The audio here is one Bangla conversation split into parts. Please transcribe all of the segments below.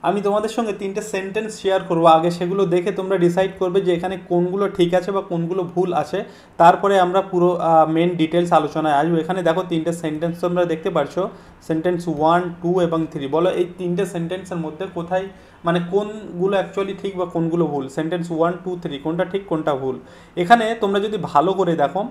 আমি তোমাদের সঙ্গে তিনটে সেন্টেন্স শেয়ার করবো, আগে সেগুলো দেখে তোমরা ডিসাইড করবে যে এখানে কোনগুলো ঠিক আছে বা কোনগুলো ভুল আছে, তারপরে আমরা পুরো মেন ডিটেলস আলোচনায় আসবো। এখানে দেখো তিনটে সেন্টেন্স তোমরা দেখতে পারছো, সেন্টেন্স 1, 2 এবং 3। বলো এই তিনটে সেন্টেন্সের মধ্যে কোথায় মানে কোনগুলো অ্যাকচুয়ালি ঠিক বা কোনগুলো ভুল। সেন্টেন্স 1, 2, 3 কোনটা ঠিক কোনটা ভুল। এখানে তোমরা যদি ভালো করে দেখো,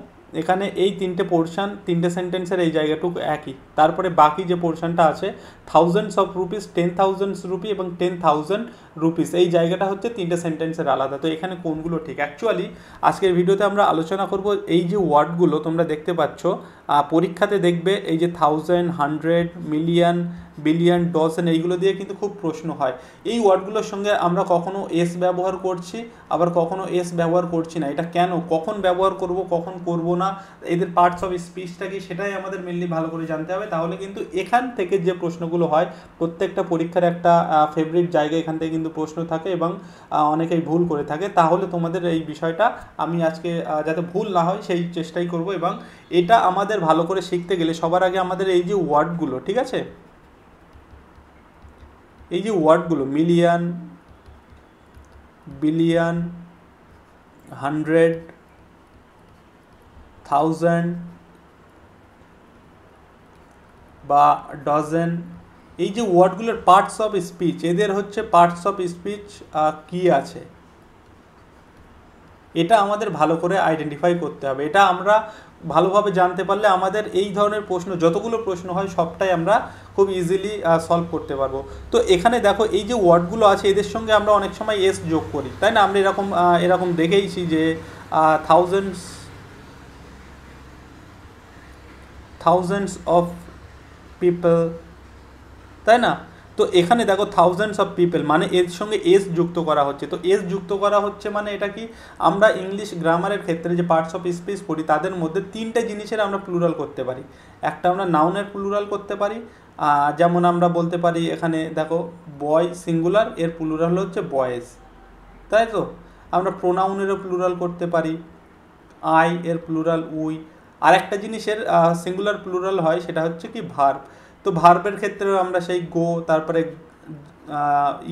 এখানে এই তিনটে পোর্শন, তিনটে সেন্টেন্সের এই জায়গাটুকু একই, তারপরে বাকি যে পোর্শনটা আছে থাউজেন্ডস অফ রুপিস, 10,000 রুপি এবং 10,000 রুপিস, এই জায়গাটা হচ্ছে তিনটে সেন্টেন্সের আলাদা। তো এখানে কোনগুলো ঠিক অ্যাকচুয়ালি আজকের ভিডিওতে আমরা আলোচনা করব। এই যে ওয়ার্ডগুলো তোমরা দেখতে পাচ্ছ পরীক্ষাতে দেখবে, এই যে 1000, 100, মিলিয়ন, বিলিয়ন, ডজন, এইগুলো দিয়ে কিন্তু খুব প্রশ্ন হয়। এই ওয়ার্ডগুলোর সঙ্গে আমরা কখনো এস ব্যবহার করছি, আবার কখনো এস ব্যবহার করছি না। এটা কেন, কখন ব্যবহার করব, কখন করব না, এদের পার্টস অফ স্পিচটা কি, সেটাই আমাদের মেনলি ভালো করে জানতে হবে। তাহলে কিন্তু এখান থেকে যে প্রশ্নগুলো হয়, প্রত্যেকটা পরীক্ষার একটা ফেভারিট জায়গা এখান থেকে কিন্তু প্রশ্ন থাকে এবং অনেকেই ভুল করে থাকে। তাহলে তোমাদের এই বিষয়টা আমি আজকে যাতে ভুল না হয় সেই চেষ্টাই করব। এবং এটা আমাদের ভালো করে শিখতে গেলে সবার আগে আমাদের এই যে ওয়ার্ডগুলো, ঠিক আছে, এই যে ওয়ার্ডগুলো মিলিয়ন, বিলিয়ন, 100, 1000 বা ডজন, এই যে ওয়ার্ডগুলোর পার্টস অফ স্পিচ, এদের হচ্ছে পার্টস অফ স্পিচ কি আছে, এটা আমাদের ভালো করে আইডেন্টিফাই করতে হবে। এটা আমরা ভালোভাবে জানতে পারলে আমাদের এই ধরনের প্রশ্ন, যতগুলো প্রশ্ন হয় সবটাই আমরা খুব ইজিলি সলভ করতে পারবো। তো এখানে দেখো এই যে ওয়ার্ডগুলো আছে, এদের সঙ্গে আমরা অনেক সময় এস যোগ করি, তাই না? আমরা এরকম দেখেইছি যে থাউজেন্ডস অফ পিপল, তাই না? তো এখানে দেখো থাউজেন্ডস অফ পিপল মানে এর সঙ্গে এস যুক্ত করা হচ্ছে। তো এস যুক্ত করা হচ্ছে মানে এটা কি, আমরা ইংলিশ গ্রামারের ক্ষেত্রে যে পার্টস অফ স্পিচ পড়ি তাদের মধ্যে তিনটে জিনিসের আমরা প্লুরাল করতে পারি। একটা আমরা নাউনের প্লুরাল করতে পারি, যেমন আমরা বলতে পারি এখানে দেখো বয় সিঙ্গুলার, এর প্লুরাল হচ্ছে বয়েজ, তাই তো? আমরা প্রোনাউনেরও প্লুরাল করতে পারি, আই এর প্লুরাল উই। আর একটা জিনিসের সিঙ্গুলার প্লুরাল হয়, সেটা হচ্ছে কি ভার্ব। তো ভার্বের ক্ষেত্রেও আমরা সেই গো, তারপরে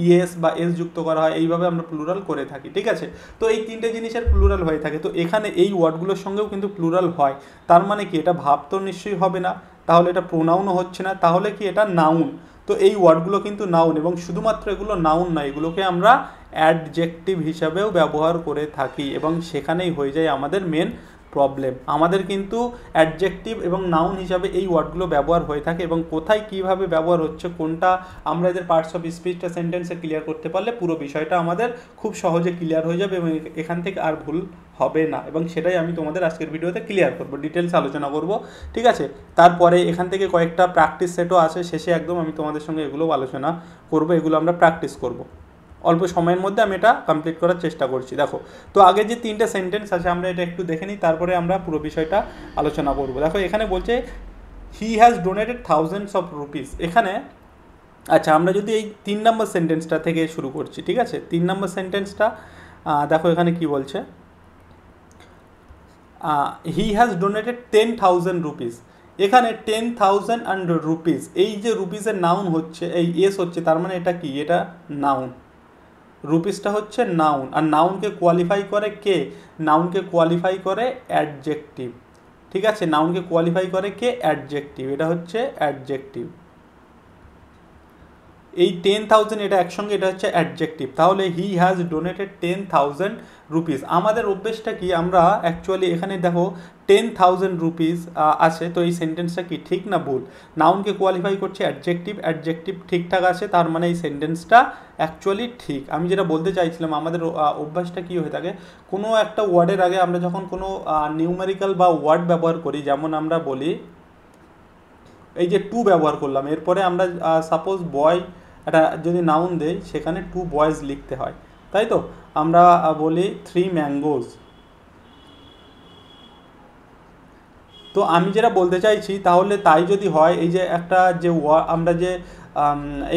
ইয়েস বা এস যুক্ত করা হয়, এইভাবে আমরা প্লুরাল করে থাকি, ঠিক আছে? তো এই তিনটে জিনিসের প্লুরাল হয়ে থাকে। তো এখানে এই ওয়ার্ডগুলোর সঙ্গেও কিন্তু প্লুরাল হয়। তার মানে কি, এটা ভাব তো নিশ্চয়ই হবে না, তাহলে এটা প্রোনাউনও হচ্ছে না, তাহলে কি এটা নাউন। তো এই ওয়ার্ডগুলো কিন্তু নাউন, এবং শুধুমাত্র এগুলো নাউন নয়, এগুলোকে আমরা অ্যাডজেক্টিভ হিসাবেও ব্যবহার করে থাকি, এবং সেখানেই হয়ে যায় আমাদের মেন প্রবলেম। আমাদের কিন্তু অ্যাডজেক্টিভ এবং নাউন হিসাবে এই ওয়ার্ডগুলো ব্যবহার হয়ে থাকে, এবং কোথায় কিভাবে ব্যবহার হচ্ছে, কোনটা আমরা এদের পার্টস অফ স্পিচটা সেন্টেন্সে ক্লিয়ার করতে পারলে পুরো বিষয়টা আমাদের খুব সহজে ক্লিয়ার হয়ে যাবে, এবং এখান থেকে আর ভুল হবে না। এবং সেটাই আমি তোমাদের আজকের ভিডিওতে ক্লিয়ার করব, ডিটেলস আলোচনা করব, ঠিক আছে? তারপরে এখান থেকে কয়েকটা প্র্যাকটিস সেটও আছে, শেষে একদম আমি তোমাদের সঙ্গে এগুলোও আলোচনা করব, এগুলো আমরা প্র্যাকটিস করব। অল্প সময়ের মধ্যে আমি এটা কমপ্লিট করার চেষ্টা করছি। দেখো, তো আগে যে তিনটে সেন্টেন্স আছে আমরা এটা একটু দেখে নিই, তারপরে আমরা পুরো বিষয়টা আলোচনা করব। দেখো এখানে বলছে হি has donated thousands of rupees. এখানে আচ্ছা, আমরা যদি এই 3 নম্বর সেন্টেন্সটা থেকে শুরু করছি, ঠিক আছে? 3 নম্বর সেন্টেন্সটা দেখো এখানে কি বলছে, হি হ্যাজ ডোনেটেড 10,000 রুপিস। এখানে 10,000 অ্যান্ড রুপিস, এই যে রুপিসের নাউন হচ্ছে, এই এস হচ্ছে, তার মানে এটা কি, এটা নাউন। রুপিসটা হচ্ছে নাউন, আর নাউনকে কোয়ালিফাই করে কে, নাউনকে কোয়ালিফাই করে অ্যাডজেক্টিভ, ঠিক আছে? নাউনকে কোয়ালিফাই করে কে, অ্যাডজেক্টিভ, এটা হচ্ছে অ্যাডজেক্টিভ। এই 10,000 এটা একসঙ্গে, এটা হচ্ছে অ্যাডজেক্টিভ। তাহলে হি হ্যাজ ডোনেটেড 10,000 রুপিস। আমাদের অভ্যেসটা কি, আমরা অ্যাকচুয়ালি এখানে দেখো 10,000 রুপিস আছে, তো এই সেন্টেন্সটা কি ঠিক না ভুল? নাউনকে কোয়ালিফাই করছে অ্যাডজেক্টিভ, অ্যাডজেক্টিভ ঠিকঠাক আছে, তার মানে এই সেন্টেন্সটা অ্যাকচুয়ালি ঠিক। আমি যেটা বলতে চাইছিলাম, আমাদের অভ্যাসটা কী হয়ে থাকে, কোনো একটা ওয়ার্ডের আগে আমরা যখন কোনো নিউমেরিক্যাল বা ওয়ার্ড ব্যবহার করি, যেমন আমরা বলি এই যে টু ব্যবহার করলাম, এরপরে আমরা সাপোজ বয় একটা যদি নাউন দেই, সেখানে 2 বয়েজ লিখতে হয়, তাই তো? আমরা বলি 3 ম্যাঙ্গোজ। তো আমি যেটা বলতে চাইছি, তাহলে তাই যদি হয়, এই যে একটা যে আমরা যে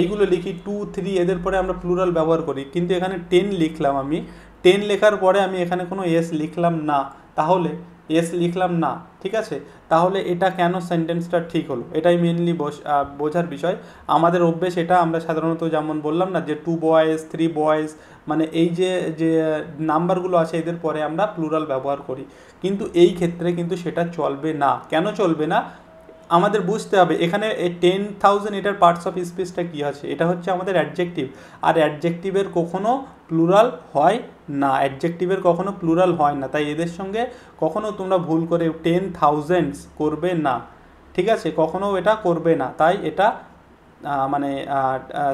এইগুলো লিখি 2, 3, এদের পরে আমরা প্লুরাল ব্যবহার করি, কিন্তু এখানে 10 লিখলাম আমি, 10 লেখার পরে আমি এখানে কোনো এস লিখলাম না, তাহলে এস লিখলাম না, ঠিক আছে? তাহলে এটা কেন সেন্টেন্সটা ঠিক হলো, এটাই মেনলি বোঝার বিষয়। আমাদের অভ্যেস এটা, আমরা সাধারণত যেমন বললাম না যে 2 বয়েজ 3 বয়েজ, মানে এই যে যে নাম্বারগুলো আছে এদের পরে আমরা প্লুরাল ব্যবহার করি, কিন্তু এই ক্ষেত্রে কিন্তু সেটা চলবে না। কেন চলবে না আমাদের বুঝতে হবে। এখানে এই 10,000 এটার পার্টস অফ স্পিচটা কী আছে, এটা হচ্ছে আমাদের অ্যাডজেক্টিভ, আর অ্যাডজেক্টিভের কখনো প্লুরাল হয় না, অ্যাডজেক্টিভের কখনো প্লুরাল হয় না, তাই এদের সঙ্গে কখনো তোমরা ভুল করে 10,000 করবে না, ঠিক আছে? কখনো এটা করবে না, তাই এটা মানে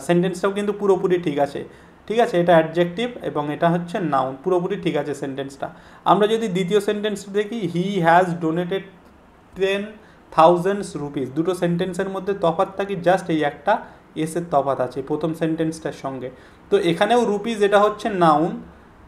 সেন্টেন্সটাও কিন্তু পুরোপুরি ঠিক আছে, ঠিক আছে? এটা অ্যাডজেক্টিভ এবং এটা হচ্ছে নাউন, পুরোপুরি ঠিক আছে সেন্টেন্সটা। আমরা যদি দ্বিতীয় সেন্টেন্সটা দেখি, হি হ্যাজ ডোনেটেড 10,000 রুপিস, দুটো সেন্টেন্সের মধ্যে তফাৎটা কি জাস্ট এই একটা এসের তফাৎ আছে প্রথম সেন্টেন্সটার সঙ্গে। তো এখানেও রুপিস এটা হচ্ছে নাউন,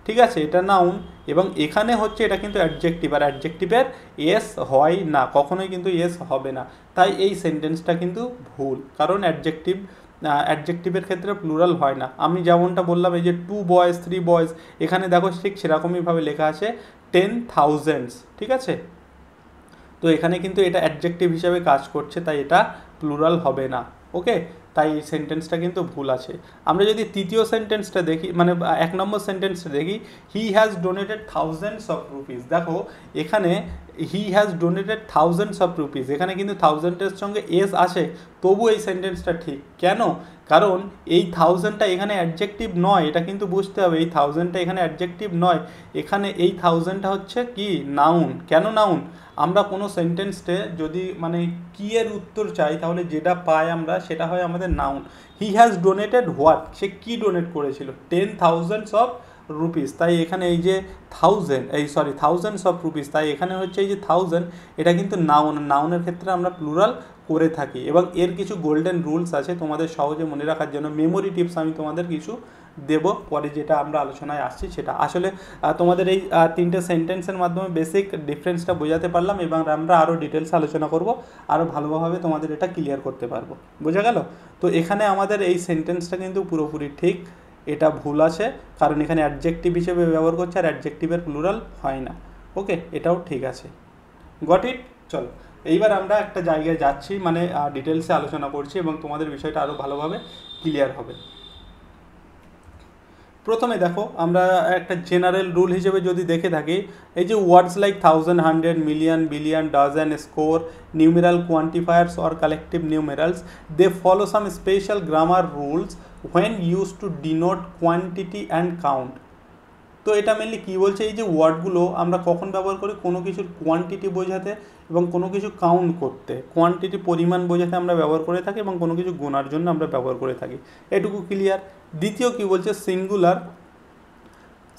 ঠিক আছে, এটা নাউন, এবং এখানে হচ্ছে এটা কিন্তু অ্যাডজেক্টিভ, আর অ্যাডজেক্টিভের এস হয় না, কখনোই কিন্তু এস হবে না, তাই এই সেন্টেন্সটা কিন্তু ভুল, কারণ অ্যাডজেক্টিভের ক্ষেত্রে প্লুরাল হয় না। আমি যেমনটা বললাম এই যে 2 বয়েজ 3 বয়েজ, এখানে দেখো ঠিক সেরকমইভাবে লেখা আছে 10,000, ঠিক আছে? তো এখানে কিন্তু এটা অ্যাডজেক্টিভ হিসাবে কাজ করছে, তাই এটা প্লুরাল হবে না, ওকে? তাই এই সেন্টেন্সটা কিন্তু ভুল আছে। আমরা যদি তৃতীয় সেন্টেন্সটা দেখি, মানে 1 নম্বর সেন্টেন্সটা দেখি, হি has donated thousands of rupees, দেখো এখানে হি has donated thousands of rupees, এখানে কিন্তু থাউজেন্ডের সঙ্গে এস আছে, তবু এই সেন্টেন্সটা ঠিক কেন? কারণ এই থাউজেন্ডটা এখানে অ্যাডজেক্টিভ নয়, এটা কিন্তু বুঝতে হবে, এই থাউজেন্ডটা এখানে অ্যাডজেক্টিভ নয়, এখানে এই থাউজেন্ডটা হচ্ছে কি নাউন। কেন নাউন? আমরা কোনো সেন্টেন্সে যদি মানে কি এর উত্তর চাই, তাহলে যেটা পাই আমরা সেটা হয় আমাদের noun. He has donated what, সে কী ডোনেট করেছিল? 10,000 অফ রুপিস, তাই এখানে এই যে থাউজেন্ডস অফ রুপিস, তাই এখানে হচ্ছে এই যে থাউজেন্ড, এটা কিন্তু নাউন, নাউনের ক্ষেত্রে আমরা প্লুরাল করে থাকি, এবং এর কিছু গোল্ডেন রুলস আছে তোমাদের সহজে মনে রাখার জন্য, মেমোরি টিপস আমি তোমাদের কিছু দেব পরে, যেটা আমরা আলোচনায় আসছি সেটা। আসলে তোমাদের এই 3টে সেন্টেন্সের মাধ্যমে বেসিক ডিফারেন্সটা বোঝাতে পারলাম, এবং আমরা আরও ডিটেলসে আলোচনা করব, আরও ভালোভাবে তোমাদের এটা ক্লিয়ার করতে পারবো। বোঝা গেল? তো এখানে আমাদের এই সেন্টেন্সটা কিন্তু পুরোপুরি ঠিক, এটা ভুল আছে, কারণ এখানে অ্যাডজেক্টিভ হিসেবে ব্যবহার করছে, আর অ্যাডজেক্টিভের প্লুরাল হয় না, ওকে? এটাও ঠিক আছে। Got it? চলো এইবার আমরা একটা জায়গায় যাচ্ছি, মানে ডিটেলসে আলোচনা করছি, এবং তোমাদের বিষয়টা আরও ভালোভাবে ক্লিয়ার হবে। প্রথমে দেখো, আমরা একটা জেনারেল রুল হিসেবে যদি দেখে থাকি, এই যে words like thousand, hundred, million, billion, dozen, score, numeral quantifiers or collective numerals, they follow some special grammar rules when use to denote quantity and count. তো এটা মেনলি কী বলছে, এই যে ওয়ার্ডগুলো আমরা কখন ব্যবহার করি, কোনো কিছুর কোয়ান্টিটি বোঝাতে এবং কোনো কিছু কাউন্ট করতে, কোয়ান্টিটি পরিমাণ বোঝাতে আমরা ব্যবহার করে থাকি, এবং কোনো কিছু গোনার জন্য আমরা ব্যবহার করে থাকি, এটুকু ক্লিয়ার। দ্বিতীয় কী বলছে,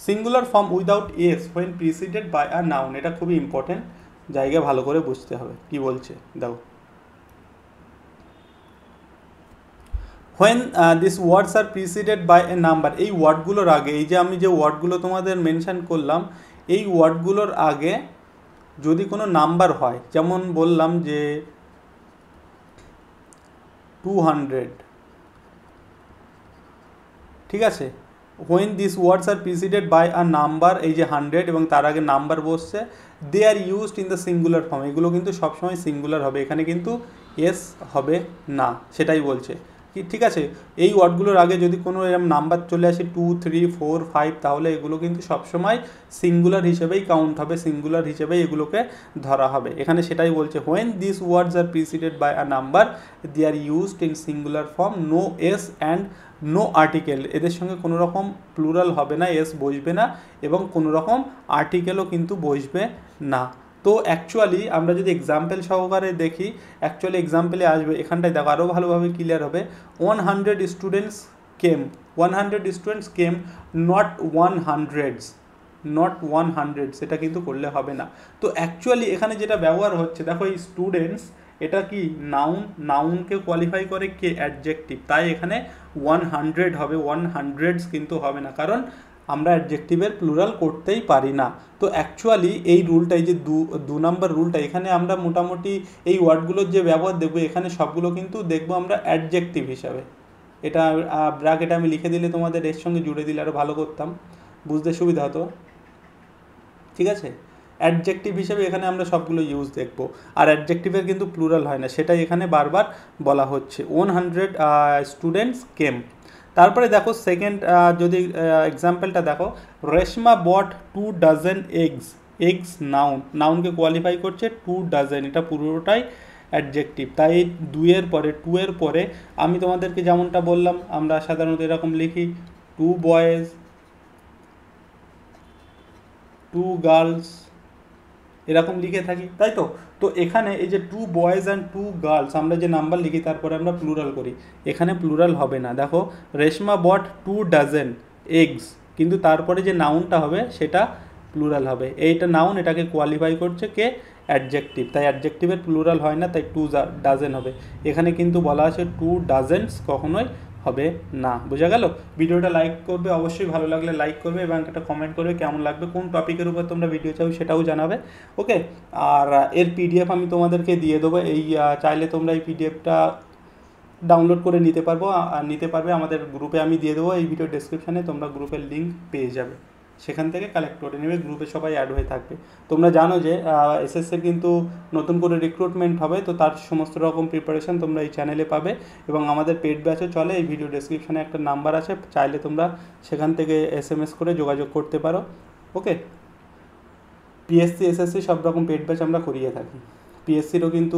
singular form without s when preceded by a noun, এটা খুবই ইম্পর্টেন্ট জায়গা, ভালো করে বুঝতে হবে কি বলছে। দেখো, when this words are preceded by a number, এই ওয়ার্ডগুলোর আগে, এই যে আমি যে ওয়ার্ডগুলো তোমাদের মেনশন করলাম, এই ওয়ার্ডগুলোর আগে যদি কোনো নাম্বার হয়, যেমন বললাম যে 200, ঠিক আছে? When this words are preceded by a number, এই যে 100 এবং তার আগে নাম্বার বসছে, they are used in the singular form, এগুলো কিন্তু সবসময় সিঙ্গুলার হবে, এখানে কিন্তু এস হবে না, সেটাই বলছে কি, ঠিক আছে? এই ওয়ার্ডগুলোর আগে যদি কোনো এরকম নাম্বার চলে আসে 2, 3, 4, 5, তাহলে এগুলো কিন্তু সবসময় সিঙ্গুলার হিসেবেই কাউন্ট হবে, সিঙ্গুলার হিসেবেই এগুলোকে ধরা হবে, এখানে সেটাই বলছে। When this words are preceded by a number, they are used in singular form, no s and no article, এদের সঙ্গে কোনো রকম প্লুরাল হবে না, এস বসবে না, এবং কোনো রকম আর্টিকেলও কিন্তু বসবে না। তো অ্যাকচুয়ালি আমরা যদি এক্সাম্পল সহকারে দেখি, অ্যাকচুয়ালি এক্সাম্পলে আসবে, এখানটায় দেখো আরও ভালোভাবে ক্লিয়ার হবে। 100 students came, 100 students came, not 100s, not 100, সেটা কিন্তু করলে হবে না। তো অ্যাকচুয়ালি এখানে যেটা ব্যবহার হচ্ছে, দেখো এই স্টুডেন্টস, এটা কি নাউন, নাউনকে কোয়ালিফাই করে কে? অ্যাডজেক্টিভ, তাই এখানে 100 হবে, 100s কিন্তু হবে না, কারণ আমরা অ্যাডজেক্টিভের প্লুরাল করতেই পারি না। তো অ্যাকচুয়ালি এই রুলটা, এই যে 2 নম্বর রুলটা, এখানে আমরা মোটামুটি এই ওয়ার্ডগুলোর যে ব্যবহার দেখবো, এখানে সবগুলো কিন্তু দেখবো আমরা অ্যাডজেক্টিভ হিসাবে। এটা ব্র্যাকেটে আমি লিখে দিলে তোমাদের এর সঙ্গে জুড়ে দিলে আরও ভালো করতাম, বুঝতে সুবিধা হতো, ঠিক আছে? অ্যাডজেক্টিভ হিসেবে এখানে আমরা সবগুলো ইউজ দেখব। আর অ্যাডজেক্টিভের কিন্তু প্লুরাল হয় না, সেটাই এখানে বারবার বলা হচ্ছে। 100 স্টুডেন্টস কেম। তারপরে দেখো সেকেন্ড যদি এক্সাম্পলটা দেখো, Reshma bought 2 dozen eggs. Eggs noun, নাউনকে কোয়ালিফাই করছে 2 ডজন, এটা পুরোটাই অ্যাডজেক্টিভ। তাই 2-এর পরে 2-এর পরে আমি তোমাদেরকে যেমনটা বললাম, আমরা সাধারণত এরকম লিখি 2 বয়েজ, 2 গার্লস, এরকম লিখে থাকি, তাই তো। তো এখানে এই যে 2 বয়েজ অ্যান্ড 2 গার্লস আমরা যে নাম্বার লিখি তারপরে আমরা প্লুরাল করি, এখানে প্লুরাল হবে না। দেখো রেশমা বট 2 ডজন এগস, কিন্তু তারপরে যে নাউনটা হবে সেটা প্লুরাল হবে। এইটা নাউন, এটাকে কোয়ালিফাই করছে কে? অ্যাডজেক্টিভ। তাই অ্যাডজেক্টিভের প্লুরাল হয় না, তাই 2 ডাজেন হবে। এখানে কিন্তু বলা আছে 2 ডাজেন্স, কখনোই হবে না। বোঝা গেল? ভিডিওটা লাইক করবে অবশ্যই, ভালো লাগলে লাইক করবে এবং একটা কমেন্ট করবে কেমন লাগবে, কোন টপিকের উপর তোমরা ভিডিও চাও সেটাও জানাবে। ওকে, আর এর পিডিএফ আমি তোমাদেরকে দিয়ে দেবো। এই চাইলে তোমরা এই পিডিএফটা ডাউনলোড করে নিতে পারবে আমাদের গ্রুপে আমি দিয়ে দেবো। এই ভিডিও ডেসক্রিপশানে তোমরা গ্রুপের লিঙ্ক পেয়ে যাবে, সেখান থেকে কালেক্ট করে নেবে। গ্রুপে সবাই অ্যাড হয়ে থাকবে। তোমরা জানো যে এসএসসির কিন্তু নতুন করে রিক্রুটমেন্ট হবে, তো তার সমস্ত রকম প্রিপারেশন তোমরা এই চ্যানেলে পাবে এবং আমাদের পেড ব্যাচও চলে। এই ভিডিও ডেসক্রিপশানে একটা নাম্বার আছে, চাইলে তোমরা সেখান থেকে এসএমএস করে যোগাযোগ করতে পারো। ওকে, পিএসসি এসএসসি সব রকম পেড ব্যাচ আমরা করিয়ে থাকি। পিএসসিরও কিন্তু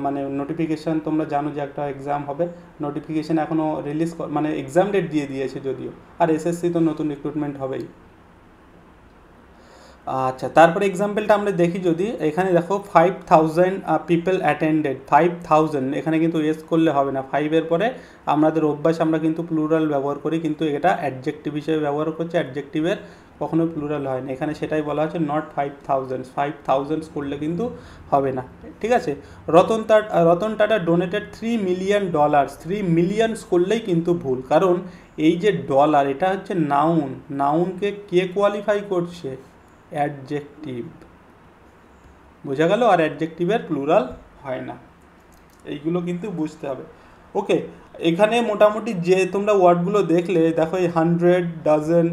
মানে নোটিফিকেশান তোমরা জানো যে একটা এক্সাম হবে, নোটিফিকেশান এখনও রিলিজ মানে এক্সাম ডেট দিয়ে দিয়েছে যদিও, আর এসএসসি তো নতুন রিক্রুটমেন্ট হবেই। আচ্ছা, তারপরে এক্সাম্পলটা আমরা দেখি যদি, এখানে দেখো 5000 পিপল অ্যাটেন্ডেড। 5000, এখানে কিন্তু এস করলে হবে না, 5-এর পরে আমাদের অভ্যাস আমরা কিন্তু প্লুরাল ব্যবহার করি, কিন্তু এটা অ্যাডজেক্টিভ হিসেবে ব্যবহার করছে। অ্যাডজেক্টিভের কখনোই প্লুরাল হয় না, এখানে সেটাই বলা হচ্ছে নট 5000। 5000 করলে কিন্তু হবে না, ঠিক আছে। Ratan Tata donated $3 million. 3 millions করলেই কিন্তু ভুল, কারণ এই যে ডলার, এটা হচ্ছে নাউন, নাউনকে কে কোয়ালিফাই করছে? অ্যাডজেক্টিভ। বোঝা গেল? আর অ্যাডজেক্টিভের প্লুরাল হয় না, এইগুলো কিন্তু বুঝতে হবে। ওকে, এখানে মোটামুটি যে তোমরা ওয়ার্ডগুলো দেখলে, দেখো এই 100, ডজন,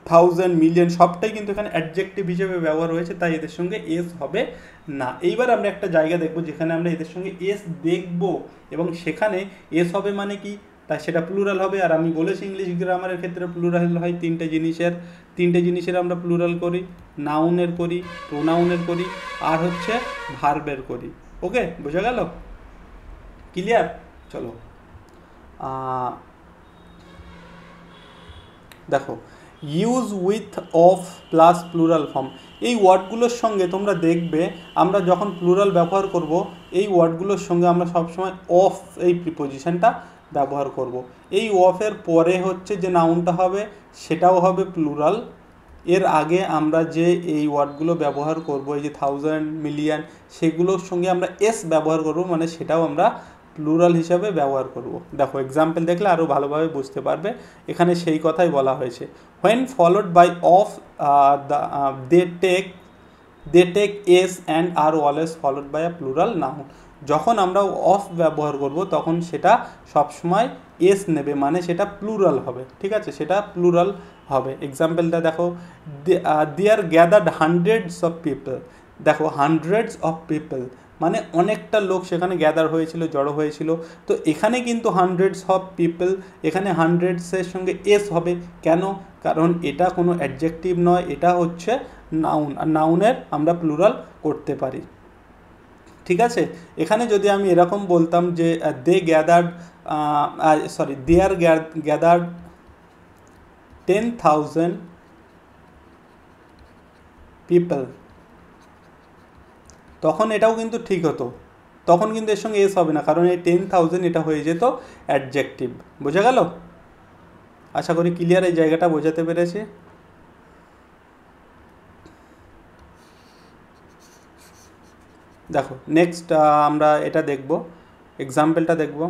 1000, মিলিয়ন সবটাই কিন্তু এখানে অ্যাডজেক্টিভ হিসেবে ব্যবহার হয়েছে, তাই এদের সঙ্গে এস হবে না। এইবার আমরা একটা জায়গা দেখব যেখানে আমরা এদের সঙ্গে এস দেখব এবং সেখানে এস হবে মানে কি, তাই সেটা প্লুরাল হবে। আর আমি বলেছি ইংলিশ গ্রামারের ক্ষেত্রে প্লুরাল হয় তিনটে জিনিসের আমরা প্লুরাল করি, নাউনের করি, প্রোনাউনের করি, আর হচ্ছে ভার্বের করি। ওকে, বোঝা গেল? ক্লিয়ার? চলো দেখো, use with of plus plural form. এই ওয়ার্ডগুলোর সঙ্গে তোমরা দেখবে আমরা যখন প্লুরাল ব্যবহার করব, এই ওয়ার্ডগুলোর সঙ্গে আমরা সবসময় অফ এই প্রিপোজিশনটা ব্যবহার করব। এই অফের পরে হচ্ছে যে নাউনটা হবে সেটাও হবে প্লুরাল। এর আগে আমরা যে এই ওয়ার্ডগুলো ব্যবহার করব, এই যে 1000, মিলিয়ন, সেগুলোর সঙ্গে আমরা এস ব্যবহার করব, মানে সেটাও আমরা প্লুরাল হিসাবে ব্যবহার করব। দেখো এক্সাম্পল দেখলে আরও ভালোভাবে বুঝতে পারবে, এখানে সেই কথাই বলা হয়েছে। when followed by of they take s and are always followed by a plural noun। যখন আমরা অফ ব্যবহার করব তখন সেটা সবসময় এস নেবে, মানে সেটা প্লুরাল হবে, ঠিক আছে, সেটা প্লুরাল হবে। এক্সাম্পলটা দেখো, দেয়ার গ্যাদার্ড হান্ড্রেডস অফ পিপল। দেখো হান্ড্রেডস অফ পিপল মানে অনেকটা লোক সেখানে গ্যাদার হয়েছিল, জড়ো হয়েছিল। তো এখানে কিন্তু হান্ড্রেডস অফ পিপল, এখানে হান্ড্রেডসের সঙ্গে এস হবে কেন? কারণ এটা কোনো অ্যাডজেক্টিভ নয়, এটা হচ্ছে নাউন, আর নাউনের আমরা প্লুরাল করতে পারি, ঠিক আছে। এখানে যদি আমি এরকম বলতাম যে দেয়ার গ্যাদার্ড 10,000 পিপল, তখন এটাও কিন্তু ঠিক হতো, তখন কিন্তু এর সঙ্গে এস হবে না, কারণ এই 10,000 এটা হয়ে যেত অ্যাডজেক্টিভ। বোঝা গেল? আশা করি ক্লিয়ার, এই জায়গাটা বোঝাতে পেরেছি। দেখো নেক্সট আমরা এটা দেখব, এক্সাম্পলটা দেখব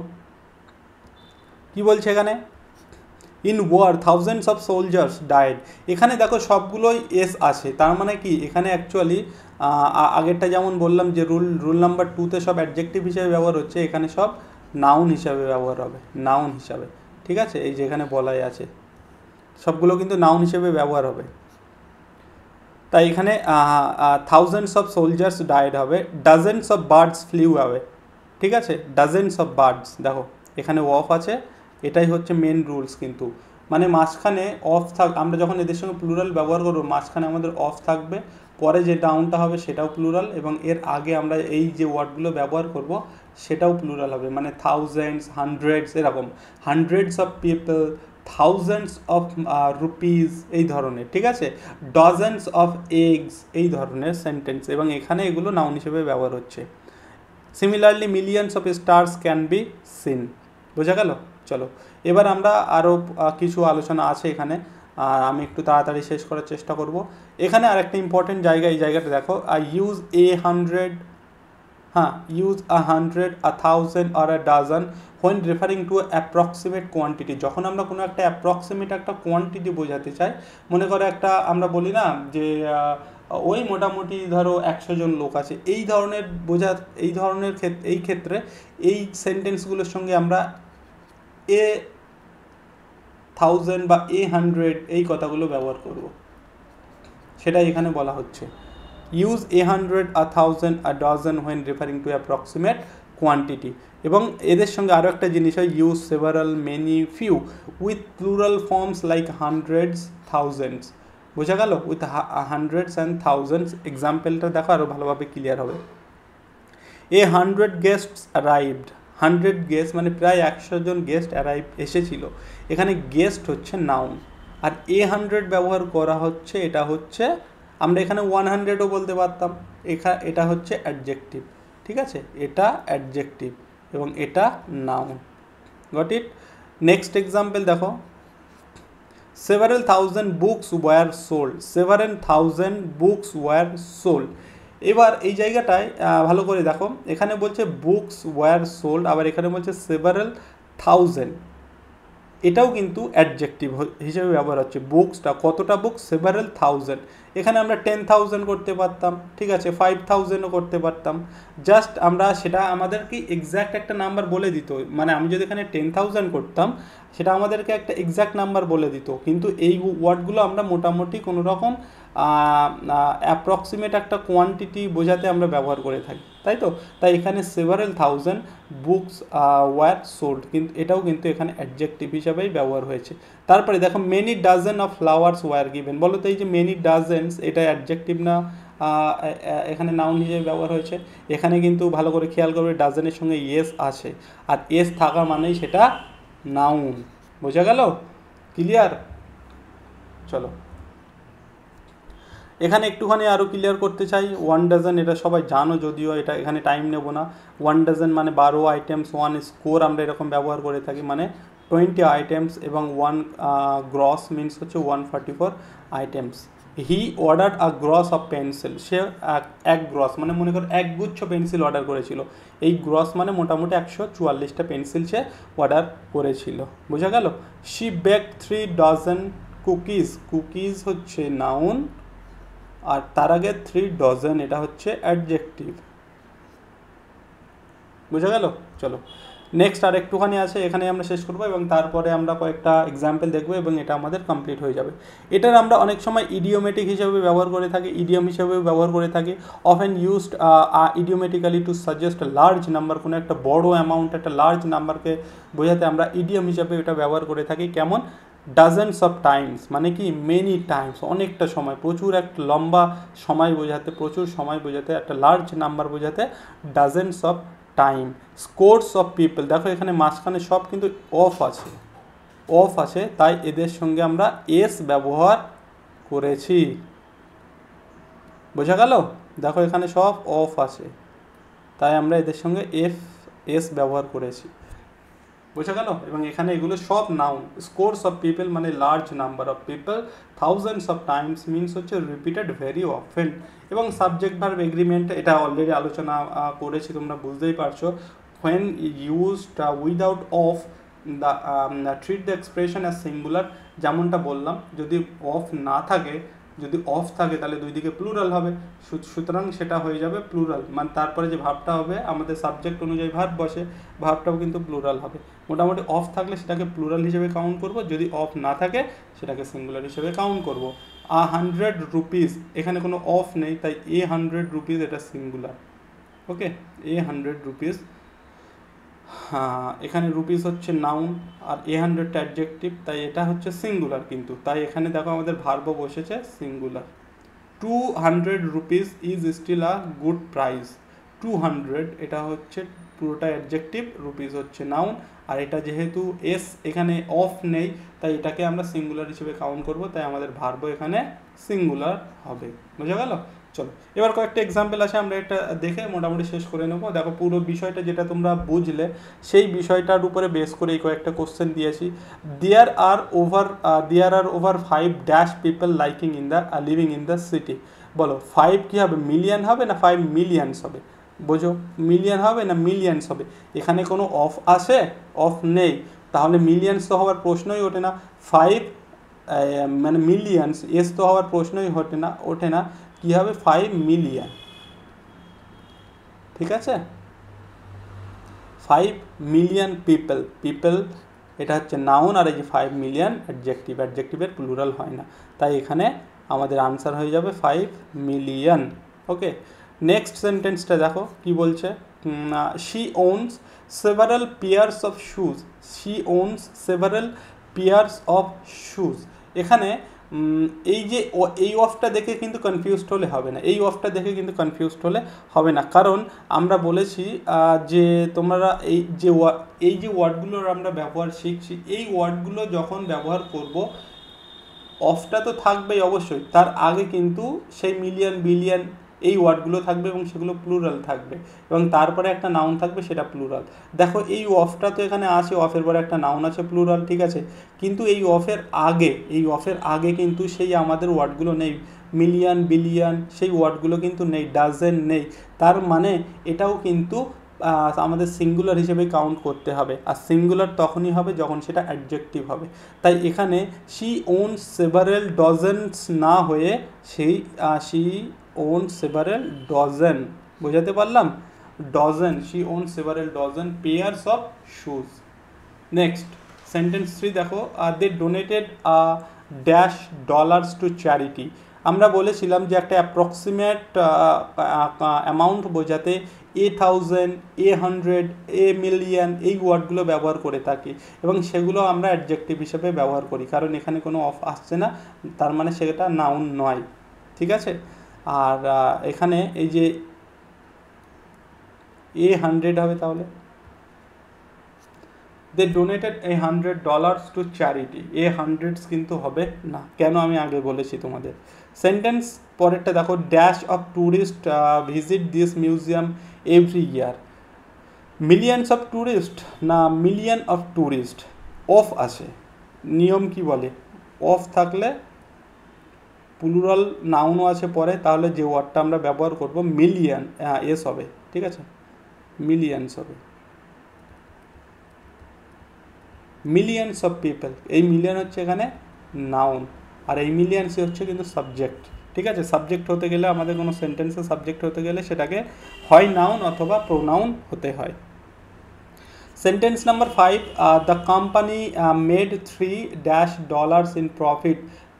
কি বলছে এখানে, in war thousands of soldiers died. এখানে দেখো সবগুলোই এস আছে, তার মানে কি এখানে অ্যাকচুয়ালি আগেরটা যেমন বললাম যে রুল নাম্বার 2তে সব অ্যাডজেক্টিভ হিসেবে ব্যবহার হচ্ছে, এখানে সব নাউন হিসাবে ব্যবহার হবে, নাউন হিসাবে, ঠিক আছে। এই যে এখানে বলাই আছে সবগুলো কিন্তু নাউন হিসেবে ব্যবহার হবে। তাই এখানে থাউজেন্ডস অফ সোলজার্স ডায়েড হবে, ডাজেন্স অফ বার্ডস ফ্লিউ অ্যাওয়ে, ঠিক আছে, ডাজেন্স অফ বার্ডস, দেখো এখানে অফ আছে, এটাই হচ্ছে মেন রুলস কিন্তু, মানে মাঝখানে অফ আমরা যখন এদের সঙ্গে প্লুরাল ব্যবহার করবো মাঝখানে আমাদের অফ থাকবে, পরে যে ডাউনটা হবে সেটাও প্লুরাল, এবং এর আগে আমরা এই যে ওয়ার্ডগুলো ব্যবহার করব সেটাও প্লুরাল হবে, মানে থাউজেন্ডস, হান্ড্রেডস, এরকম hundreds of people, thousands of rupees, এই ধরনের, ঠিক আছে, ডজেন্স অফ এগস, এই ধরনের সেন্টেন্স, এবং এখানে এগুলো নাউন হিসেবে ব্যবহার হচ্ছে। Similarly millions of stars can be seen. বোঝা গেল? চলো এবার আমরা আরও কিছু আলোচনা আছে এখানে, আমি একটু তাড়াতাড়ি শেষ করার চেষ্টা করব। এখানে আর একটা ইম্পর্টেন্ট জায়গা, এই জায়গাটা দেখো, ইউজ এ 100, হ্যাঁ, ইউজ 100, 1000 আর dozen when referring to approximate quantity. যখন আমরা কোনো একটা অ্যাপ্রক্সিমেট একটা কোয়ান্টিটি বোঝাতে চাই, মনে করো একটা আমরা বলি না যে ওই মোটামুটি ধরো 100 জন লোক আছে, এই ধরনের এই ধরনের এই ক্ষেত্রে এই সেন্টেন্সগুলোর সঙ্গে আমরা এ 1000 বা এ 100 এই কথাগুলো ব্যবহার করব, সেটাই এখানে বলা হচ্ছে। Use 100, 1000, dozen when referring to approximate quantity। এবং এদের সঙ্গে আরও একটা জিনিস হয়, use several, many, few with plural forms like hundreds, thousands. বোঝা গেল? With hundreds and thousands. এক্সাম্পলটা দেখো আরও ভালোভাবে ক্লিয়ার হবে। 100 guests arrived, 100 গেস্ট মানে প্রায় 100 জন গেস্ট এসেছিল। এখানে গেস্ট হচ্ছে নাউন, আর 100 ব্যবহার করা হচ্ছে, এটা হচ্ছে, আমরা এখানে 100ও বলতে পারতাম, এটা হচ্ছে অ্যাডজেক্টিভ, ঠিক আছে, এটা অ্যাডজেক্টিভ এবং এটা noun. Got it? Next example দেখো, several thousand books were sold, several thousand books were sold। এবার এই জায়গাটায় ভালো করে দেখো, এখানে বলছে বুকস ওয়্যার সোল্ড, আবার এখানে বলছে সেভারাল থাউজেন্ড, এটাও কিন্তু অ্যাডজেক্টিভ হিসেবে ব্যবহার হচ্ছে। বুকসটা কতটা বুক? Several thousand. এখানে আমরা 10,000 করতে পারতাম, ঠিক আছে, 5,000ও করতে পারতাম, জাস্ট আমরা সেটা আমাদেরকে এক্স্যাক্ট একটা নাম্বার বলে দিত, মানে আমি যদি এখানে 10,000 করতাম সেটা আমাদেরকে একটা এক্স্যাক্ট নাম্বার বলে দিত, কিন্তু এই ওয়ার্ডগুলো আমরা মোটামুটি কোনো রকম অ্যাপ্রক্সিমেট একটা কোয়ান্টিটি বোঝাতে আমরা ব্যবহার করে থাকি, তাই তো? তাই এখানে several thousand books were sold, কিন্তু এটাও কিন্তু এখানে অ্যাডজেক্টিভ হিসাবেই ব্যবহার হয়েছে। তারপরে দেখো, many dozen of flowers were given. বলো তো এই যে মেনি ডাজেন্স, এটা অ্যাডজেক্টিভ না এখানে নাউন হিসেবে ব্যবহার হয়েছে? এখানে কিন্তু ভালো করে খেয়াল করবে, ডাজেনের সঙ্গে ইয়েস আছে, আর এস থাকা মানেই সেটা নাউন। বোঝা গেল? ক্লিয়ার? চলো এখানে একটুখানি আরও ক্লিয়ার করতে চাই। 1 ডজন, এটা সবাই জানো যদিও, এটা এখানে টাইম নেব না। 1 ডজন মানে 12 আইটেমস, 1 স্কোর আমরা এরকম ব্যবহার করে থাকি, মানে 20 আইটেমস, এবং 1 গ্রস মিনস হচ্ছে 144 items. He order a gross of pencil, সে এক গ্রস মানে মনে করো এক গুচ্ছ পেন্সিল অর্ডার করেছিল, এই গ্রস মানে মোটামুটি 144টা পেন্সিল সে অর্ডার করেছিল। বোঝা গেল? She bake 3 dozen cookies, cookies হচ্ছে নাউন, আর তার আগে 3 ডজন এটা হচ্ছে অ্যাডজেক্টিভ। বুঝা গেল? চলো নেক্সট আর একটুখানি আছে, এখানে আমরা শেষ করবো এবং তারপরে আমরা কয়েকটা এক্সাম্পল দেখবো এবং এটা আমাদের কমপ্লিট হয়ে যাবে। এটার আমরা অনেক সময় ইডিওমেটিক হিসেবে ব্যবহার করে থাকি, ইডিয়ম হিসেবেও ব্যবহার করে থাকি। Often used idiomatically to suggest large number, কোনো একটা বড় অ্যামাউন্ট, একটা লার্জ নাম্বারকে বোঝাতে আমরা ইডিয়ম হিসাবে এটা ব্যবহার করে থাকি। কেমন? ডাজেন্স অফ টাইমস মানে কি? মেনি টাইমস, অনেকটা সময়, প্রচুর একটা লম্বা সময় বোঝাতে, প্রচুর সময় বোঝাতে, একটা লার্জ নাম্বার বোঝাতে dozens of time. Scores of people, দেখো এখানে মাঝখানে সব কিন্তু অফ আছে, অফ আছে, তাই এদের সঙ্গে আমরা এস ব্যবহার করেছি। বোঝা গেল? দেখো এখানে সব অফ আছে, তাই আমরা এদের সঙ্গে এস ব্যবহার করেছি। বোঝা গেল? এবং এখানে এগুলো সব নাউন। স্কোরস অফ পিপল মানে large number of people, thousands of Times means হচ্ছে রিপিটেড ভেরি অফেন। এবং সাবজেক্ট ভার্ব এগ্রিমেন্ট, এটা অলরেডি আলোচনা করেছি, তোমরা বুঝতেই পারছো। when used without of the treat the expression as singular, যেমনটা বললাম, যদি অফ না থাকে, যদি অফ থাকে তাহলে দুই দিকে প্লুরাল হবে, সুতরাং সেটা হয়ে যাবে প্লুরাল, মানে তারপরে যে ভার্বটা হবে আমাদের সাবজেক্ট অনুযায়ী ভার্ব বসে, ভার্বটাও কিন্তু প্লুরাল হবে। মোটামুটি অফ থাকলে সেটাকে প্লুরাল হিসেবে কাউন্ট করব, যদি অফ না থাকে সেটাকে সিঙ্গুলার হিসেবে কাউন্ট করব। 100 রুপিস, এখানে কোনো অফ নেই, তাই 100 রুপিস এটা সিঙ্গুলার। ওকে, 100 রুপিস। হ্যাঁ, এখানে রুপিস হচ্ছে নাউন আর 100টা অ্যাডজেক্টিভ, তাই এটা হচ্ছে সিঙ্গুলার কিন্তু, তাই এখানে দেখো আমাদের ভার্বও বসেছে singular. 200 rupees is still a good price. 200 এটা হচ্ছে পুরোটা অ্যাডজেক্টিভ, রুপিস হচ্ছে নাউন, আর এটা যেহেতু এস এখানে অফ নেই তাই এটাকে আমরা সিঙ্গুলার হিসেবে কাউন্ট করব, তাই আমাদের ভার্বও এখানে সিঙ্গুলার হবে। বোঝা গেল? চলো এবার কয়েকটা এক্সাম্পল আছে, আমরা এটা দেখে মোটামুটি শেষ করে নেবো। দেখো পুরো বিষয়টা যেটা তোমরা বুঝলে সেই বিষয়টার উপরে বেস করে এই কয়েকটা কোশ্চেন দিয়েছি। There are over 5 dash people living in the city. বলো 5 কী হবে, মিলিয়ন হবে না 5 মিলিয়নস হবে? বোঝো, মিলিয়ন হবে না মিলিয়নস হবে? এখানে কোনো অফ আসে? অফ নেই, তাহলে মিলিয়নস তো হওয়ার প্রশ্নই ওঠে না। 5 মানে মিলিয়নস, এস তো হওয়ার প্রশ্নই ওঠে না। কী হবে, 5 মিলিয়ন। ঠিক আছে, 5 মিলিয়ন পিপল এটা হচ্ছে নাউন, আর এই যে 5 মিলিয়ন অ্যাডজেক্টিভের প্লুরাল হয় না, তাই এখানে আমাদের আনসার হয়ে যাবে 5 মিলিয়ন। ওকে, নেক্সট সেন্টেন্সটা দেখো কি বলছে। She ওনস several pairs of shoes. She ওনস several pairs of shoes. এখানে এই অফটা দেখে কিন্তু কনফিউজড হলে হবে না, কারণ আমরা বলেছি যে তোমরা এই যে ওয়ার্ডগুলোর আমরা ব্যবহার শিখছি, এই ওয়ার্ডগুলো যখন ব্যবহার করব অফটা তো থাকবেই অবশ্যই, তার আগে কিন্তু সেই মিলিয়ন বিলিয়ন এই ওয়ার্ডগুলো থাকবে এবং সেগুলো প্লুরাল থাকবে, এবং তারপরে একটা নাউন থাকবে সেটা প্লুরাল। দেখো এই অফটা তো এখানে আছে, অফের পরে একটা নাউন আছে প্লুরাল, ঠিক আছে, কিন্তু এই অফের আগে কিন্তু সেই আমাদের ওয়ার্ডগুলো নেই, মিলিয়ন বিলিয়ন সেই ওয়ার্ডগুলো কিন্তু নেই, ডাজেন নেই, তার মানে এটাও কিন্তু আমাদের সিঙ্গুলার হিসেবে কাউন্ট করতে হবে, আর সিঙ্গুলার তখনই হবে যখন সেটা অ্যাডজেক্টিভ হবে। তাই এখানে শি ওন সেভারেল ডজেন্স না হয়ে শি ওন সেভারেল ডজন, বোঝাতে পারলাম? Dozen, she own several dozen pairs of shoes. Next sentence 3 দেখো, they donated dash dollars to charity. আমরা বলেছিলাম যে একটা অ্যাপ্রক্সিমেট অ্যামাউন্ট বোঝাতে 1000, 100, মিলিয়ন এই ওয়ার্ডগুলো ব্যবহার করে থাকি, এবং সেগুলো আমরা অ্যাডজেক্টিভ হিসেবে ব্যবহার করি, কারণ এখানে কোনো অফ আসছে না, তার মানে সেটা নাউন নয়। ঠিক আছে, আর এখানে এই যে 100 হবে, তাহলে দে ডোনেটেড $100 টু চ্যারিটি। 100 কিন্তু হবে না, কেন আমি আগে বলেছি তোমাদের। সেন্টেন্স পরেরটা দেখো, dash of tourist visit this museum every year. Millions of tourist না মিলিয়ন অফ ট্যুরিস্ট? অফ আসে, নিয়ম কি বলে, অফ থাকলে প্লুরাল নাউনও আছে পরে, তাহলে যে ওয়ার্ডটা আমরা ব্যবহার করব মিলিয়ন, এস হবে, ঠিক আছে, মিলিয়নস হবে। মিলিয়নস অফ পিপল, এই মিলিয়ন হচ্ছে এখানে নাউন, আর এই মিলিয়নসই হচ্ছে কিন্তু সাবজেক্ট। ঠিক আছে, সাবজেক্ট হতে গেলে আমাদের কোনো সেন্টেন্সে সাবজেক্ট হতে গেলে সেটাকে হয় নাউন অথবা প্রোনাউন হতে হয়। Sentence number 5, the company made $3 in profit.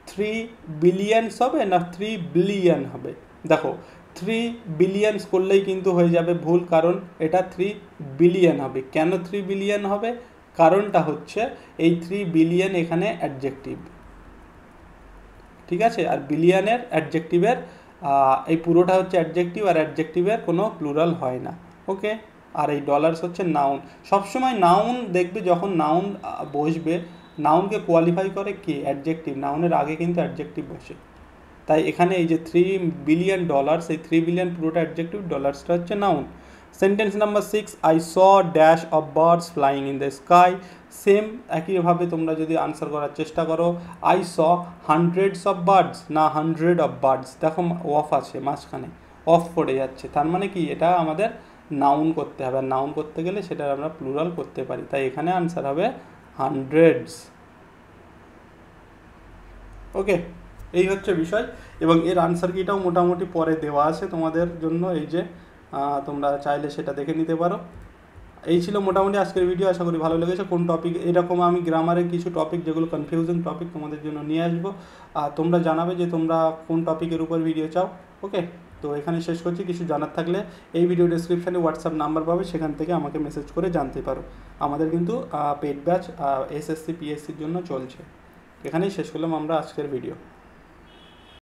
3 billions হবে না 3 বিলিয়ন হবে? দেখো 3 বিলিয়নস করলেই কিন্তু হয়ে যাবে ভুল, কারণ এটা 3 বিলিয়ন হবে। কেন 3 বিলিয়ন হবে? কারণটা হচ্ছে এই 3 বিলিয়ন এখানে অ্যাডজেক্টিভ, ঠিক আছে, আর বিলিয়নের অ্যাডজেক্টিভের এই পুরোটা হচ্ছে অ্যাডজেক্টিভ, আর অ্যাডজেক্টিভের কোনো প্লুরাল হয় না। ওকে, আর এই ডলার্স হচ্ছে নাউন। সবসময় নাউন দেখবে, যখন নাউন বসবে, নাউনকে কোয়ালিফাই করে কি? অ্যাডজেক্টিভ। নাউনের আগে কিন্তু অ্যাডজেক্টিভ বসে, তাই এখানে এই যে $3 বিলিয়ন, এই 3 বিলিয়ন পুরোটা অ্যাডজেক্টিভ, ডলার্সটা হচ্ছে noun. Sentence number 6, I saw dash of birds flying in the sky. Same একইভাবে তোমরা যদি আনসার করার চেষ্টা করো, I saw hundreds of birds না 100 অফ বার্ডস। দেখো অফ আছে মাঝখানে, অফ পড়ে যাচ্ছে, তার মানে কি এটা আমাদের নাউন করতে হবে, আর নাউন করতে গেলে সেটা আমরা প্লুরাল করতে পারি, তাই এখানে আনসার হবে হান্ড্রেডস। ওকে, এই হচ্ছে বিষয়, এবং এর আনসার কিটাও মোটামুটি পরে দেওয়া আছে তোমাদের জন্য, এই যে তোমরা চাইলে সেটা দেখে নিতে পারো। এই ছিল মোটামুটি আজকের ভিডিও, আশা করি ভালো লেগেছে। কোন টপিক এরকম আমি গ্রামারের কিছু টপিক যেগুলো কনফিউজিং টপিক তোমাদের জন্য নিয়ে আসবো, আর তোমরা জানাবে যে তোমরা কোন টপিকের উপর ভিডিও চাও। ওকে, তো এখানে শেষ করছি। কিছু জানার থাকলে এই ভিডিও ডেসক্রিপশানে হোয়াটসঅ্যাপ নাম্বার পাবে, সেখান থেকে আমাকে মেসেজ করে জানতে পারো। আমাদের কিন্তু পেড ব্যাচ এসএসসি পিএসসির জন্য চলছে। এখানেই শেষ করলাম আমরা আজকের ভিডিও।